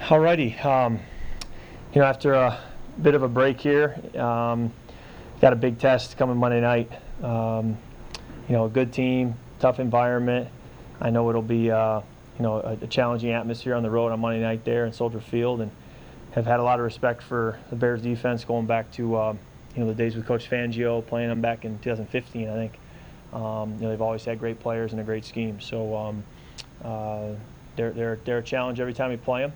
Alrighty. After a bit of a break here, got a big test coming Monday night. A good team, tough environment. I know it'll be a challenging atmosphere on the road on Monday night there in Soldier Field, and have had a lot of respect for the Bears defense going back to the days with Coach Fangio, playing them back in 2015, I think. They've always had great players and a great scheme. So they're a challenge every time we play them,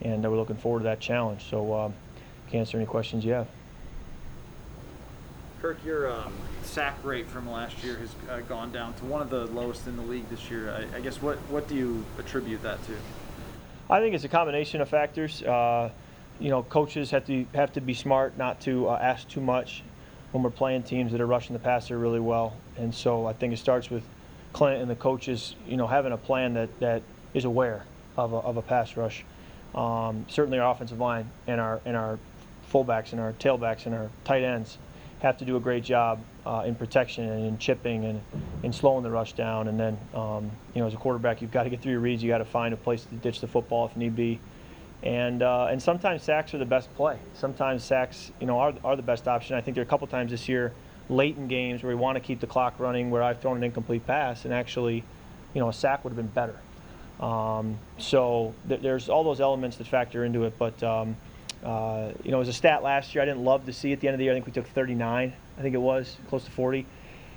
and we're looking forward to that challenge. So can answer any questions you have. Kirk, your sack rate from last year has gone down to one of the lowest in the league this year. I guess what do you attribute that to? I think it's a combination of factors. Coaches have to be smart not to ask too much when we're playing teams that are rushing the passer really well. And so I think it starts with Clint and the coaches, having a plan that is aware of a pass rush. Certainly our offensive line and our fullbacks and our tailbacks and our tight ends have to do a great job in protection and in chipping and in slowing the rush down. And then, as a quarterback, you've got to get through your reads. You got to find a place to ditch the football if need be. And sometimes sacks are the best play. Sometimes sacks, are the best option. I think there are a couple times this year, late in games, where we want to keep the clock running, where I've thrown an incomplete pass, and actually, a sack would have been better. So there's all those elements that factor into it. But as a stat last year, I didn't love to see at the end of the year. I think we took 39. I think it was close to 40.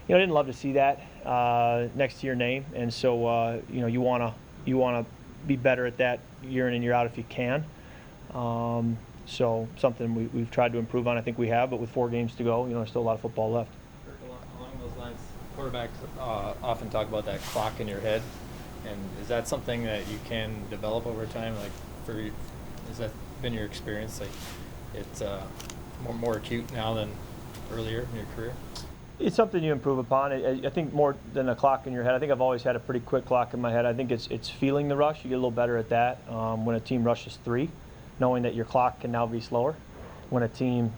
I didn't love to see that next to your name, and so you wanna be better at that year in and year out if you can. So something we've tried to improve on. I think we have, but with 4 games to go, there's still a lot of football left. Along those lines, quarterbacks often talk about that clock in your head, and is that something that you can develop over time? Has that been your experience? It's more acute now than earlier in your career? It's something you improve upon. I think more than a clock in your head. I think I've always had a pretty quick clock in my head. I think it's feeling the rush. You get a little better at that when a team rushes 3, knowing that your clock can now be slower. When a team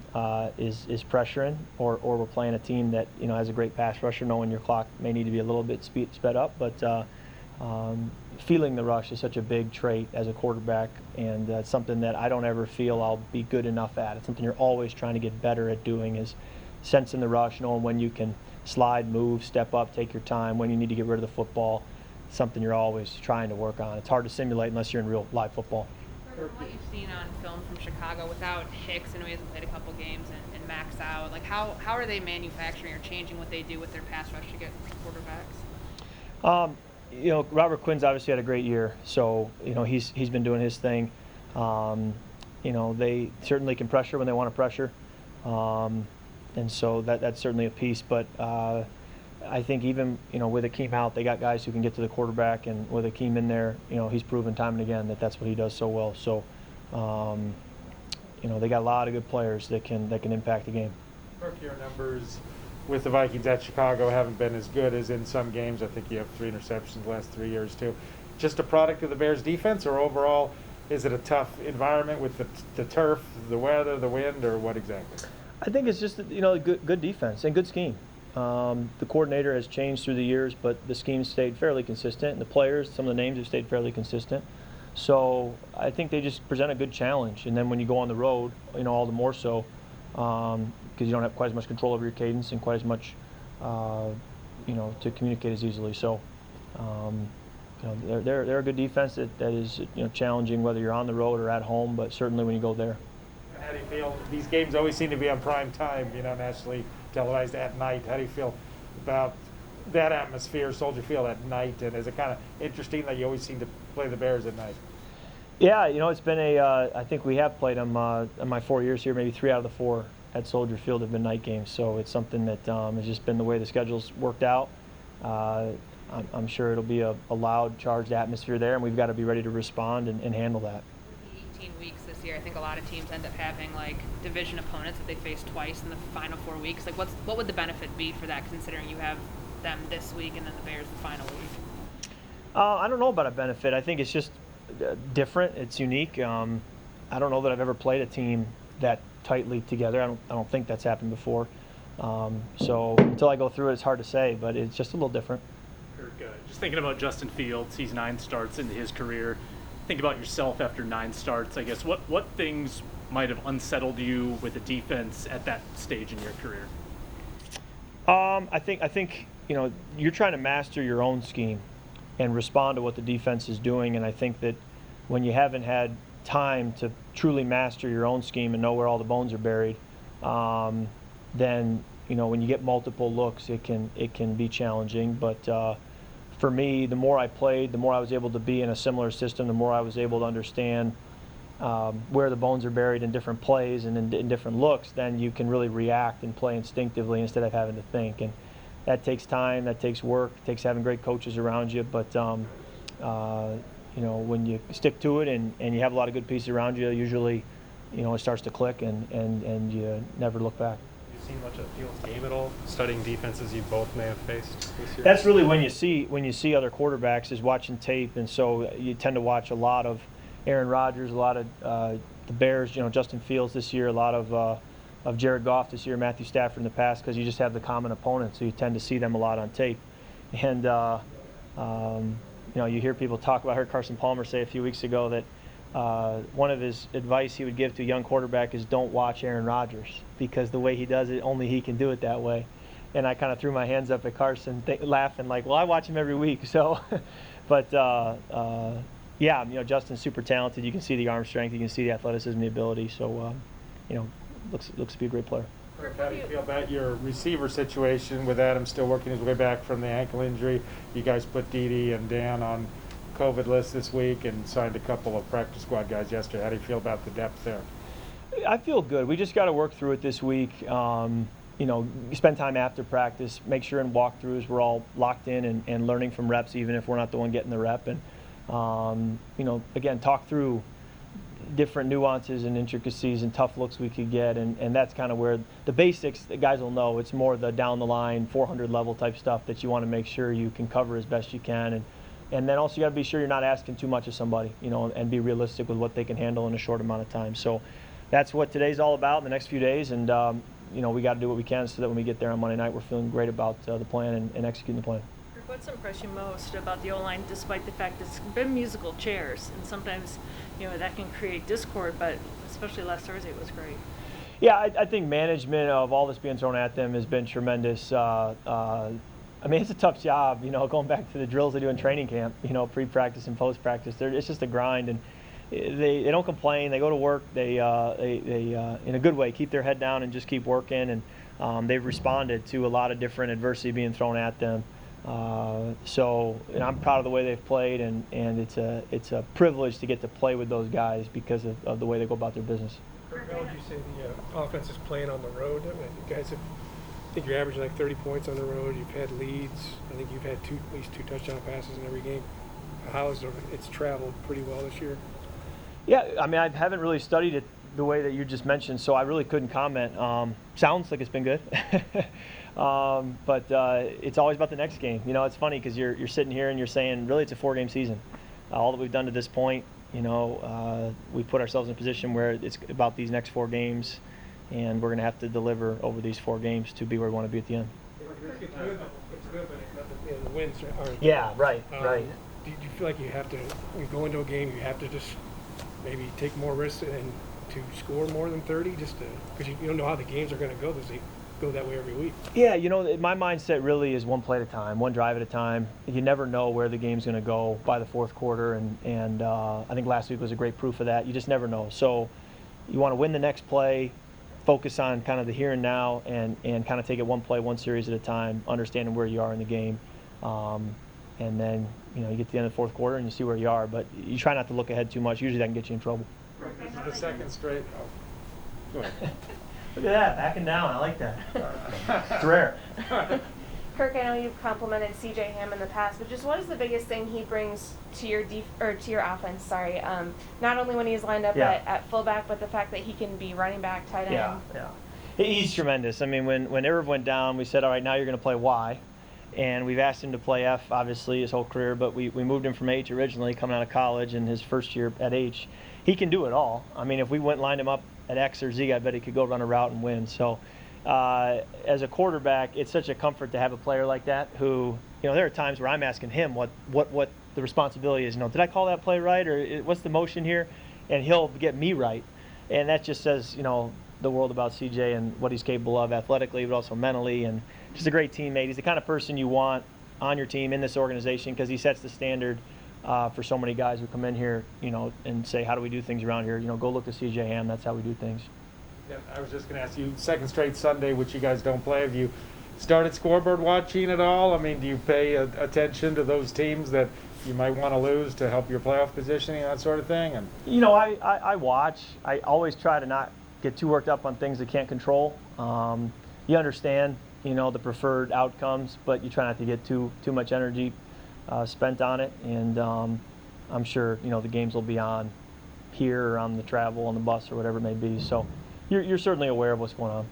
is pressuring, or we're playing a team that has a great pass rusher, knowing your clock may need to be a little bit sped up. But feeling the rush is such a big trait as a quarterback, and it's something that I don't ever feel I'll be good enough at. It's something you're always trying to get better at doing, is sensing the rush, knowing when you can slide, move, step up, take your time, when you need to get rid of the football. It's something you're always trying to work on. It's hard to simulate unless you're in real live football. From what you've seen on film from Chicago, without Hicks, I know he hasn't played a couple games, and Max out, how are they manufacturing or changing what they do with their pass rush to get quarterbacks? Robert Quinn's obviously had a great year, so he's been doing his thing. They certainly can pressure when they want to pressure, and so that's certainly a piece. But I think even with Akeem out, they got guys who can get to the quarterback, and with Akeem in there, he's proven time and again that that's what he does so well. So they got a lot of good players that can impact the game. Kirk, your numbers with the Vikings at Chicago haven't been as good as in some games. I think you have 3 interceptions the last 3 years too. Just a product of the Bears defense, or overall is it a tough environment with the turf, the weather, the wind, or what exactly? I think it's just good defense and good scheme. The coordinator has changed through the years, but the scheme stayed fairly consistent, and the players, some of the names have stayed fairly consistent. So I think they just present a good challenge. And then when you go on the road, all the more so, because you don't have quite as much control over your cadence and quite as much, to communicate as easily. So, they're a good defense that is challenging whether you're on the road or at home, but certainly when you go there. How do you feel? These games always seem to be on prime time, nationally televised at night. How do you feel about that atmosphere, Soldier Field at night? And is it kind of interesting that you always seem to play the Bears at night? Yeah, it's been I think we have played them in my 4 years here. Maybe 3 out of the 4 at Soldier Field have been night games. So it's something that has just been the way the schedule's worked out. I'm sure it'll be a loud, charged atmosphere there, and we've got to be ready to respond and handle that. 18 weeks this year, I think a lot of teams end up having division opponents that they face twice in the final 4 weeks. What would the benefit be for that, considering you have them this week and then the Bears the final week? I don't know about a benefit. I think it's just different. It's unique. I don't know that I've ever played a team that tightly together. I don't think that's happened before. So until I go through it, it's hard to say, but it's just a little different. Kirk, just thinking about Justin Fields, he's 9 starts into his career. think about yourself after 9 starts, I guess, what things might have unsettled you with the defense at that stage in your career? I think you're trying to master your own scheme and respond to what the defense is doing, and I think that when you haven't had time to truly master your own scheme and know where all the bones are buried, then when you get multiple looks, it can be challenging. But for me, the more I played, the more I was able to be in a similar system, the more I was able to understand where the bones are buried in different plays and in different looks. Then you can really react and play instinctively instead of having to think. And that takes time, that takes work, it takes having great coaches around you. But when you stick to it and you have a lot of good pieces around you, usually it starts to click and you never look back. Have you seen much of Fields' game at all, studying defenses you both may have faced this year? That's really when you see other quarterbacks is watching tape, and so you tend to watch a lot of Aaron Rodgers, a lot of the Bears, Justin Fields this year, a lot of Jared Goff this year, Matthew Stafford in the past, because you just have the common opponent, so you tend to see them a lot on tape. And you hear people talk about. I heard Carson Palmer say a few weeks ago that one of his advice he would give to a young quarterback is don't watch Aaron Rodgers, because the way he does it, only he can do it that way. And I kind of threw my hands up at Carson, laughing like, well, I watch him every week. So, but yeah, Justin's super talented. You can see the arm strength, you can see the athleticism, the ability. So, looks to be a great player. How do you feel about your receiver situation with Adam still working his way back from the ankle injury? You guys put Dede and Dan on COVID list this week and signed a couple of practice squad guys yesterday. How do you feel about the depth there? I feel good. We just got to work through it this week. Spend time after practice, make sure in walkthroughs we're all locked in and learning from reps, even if we're not the one getting the rep. And, again, talk through different nuances and intricacies and tough looks we could get. And that's kind of where the basics, the guys will know. It's more the down the line, 400 level type stuff that you want to make sure you can cover as best you can. And then also you got to be sure you're not asking too much of somebody, and be realistic with what they can handle in a short amount of time. So that's what today's all about in the next few days. And, we got to do what we can so that when we get there on Monday night, we're feeling great about the plan and executing the plan. What's impressed you most about the O-line, despite the fact it's been musical chairs, and sometimes, that can create discord, but especially last Thursday it was great. Yeah, I think management of all this being thrown at them has been tremendous. It's a tough job, going back to the drills they do in training camp, pre-practice and post-practice. It's just a grind, and they don't complain. They go to work. They in a good way, keep their head down and just keep working. And they've responded to a lot of different adversity being thrown at them. So I'm proud of the way they've played, and it's a privilege to get to play with those guys because of the way they go about their business. How would you say the offense is playing on the road? I mean, you guys I think you're averaging like 30 points on the road. You've had leads. I think you've had at least 2 touchdown passes in every game. How is it's traveled pretty well this year? Yeah, I haven't really studied it the way that you just mentioned, so I really couldn't comment. Sounds like it's been good. But it's always about the next game. It's funny because you're sitting here and you're saying, really, it's a 4-game season. All that we've done to this point, we put ourselves in a position where it's about these next 4 games, and we're going to have to deliver over these 4 games to be where we want to be at the end. It's good, but the wins aren't. Yeah, right. Do you feel like you have to, when you go into a game, you have to just maybe take more risks and to score more than 30, just because you don't know how the games are going to go? Does it go that way every week? Yeah, my mindset really is one play at a time, one drive at a time. You never know where the game's going to go by the fourth quarter, and I think last week was a great proof of that. You just never know. So you want to win the next play, focus on kind of the here and now, and kind of take it one play, one series at a time, understanding where you are in the game. And then, you get to the end of the fourth quarter and you see where you are. But you try not to look ahead too much. Usually that can get you in trouble. This is the second straight. Go ahead. Look at that, backing down. I like that. It's rare. Kirk, I know you've complimented C.J. Ham in the past, but just what is the biggest thing he brings to your to your offense? Sorry, not only when he's lined up at fullback, but the fact that he can be running back, tight end. Yeah. He's tremendous. When Irv went down, we said, all right, now you're going to play Y. And we've asked him to play F, obviously, his whole career, but we moved him from H originally, coming out of college, and his first year at H. He can do it all. If we lined him up at X or Z, I bet he could go run a route and win. So as a quarterback, it's such a comfort to have a player like that who, there are times where I'm asking him what the responsibility is, did I call that play right, or what's the motion here? And he'll get me right. And that just says, the world about CJ and what he's capable of athletically, but also mentally, and just a great teammate. He's the kind of person you want on your team in this organization because he sets the standard for so many guys who come in here, and say, how do we do things around here? Go look at CJ Ham. That's how we do things. Yeah, I was just going to ask you, second straight Sunday, which you guys don't play, have you started scoreboard watching at all? I mean, do you pay attention to those teams that you might want to lose to help your playoff positioning, that sort of thing? And I watch. I always try to not get too worked up on things that can't control. You understand, the preferred outcomes, but you try not to get too much energy spent on it. And I'm sure, the games will be on here or on the travel, on the bus or whatever it may be. So you're certainly aware of what's going on.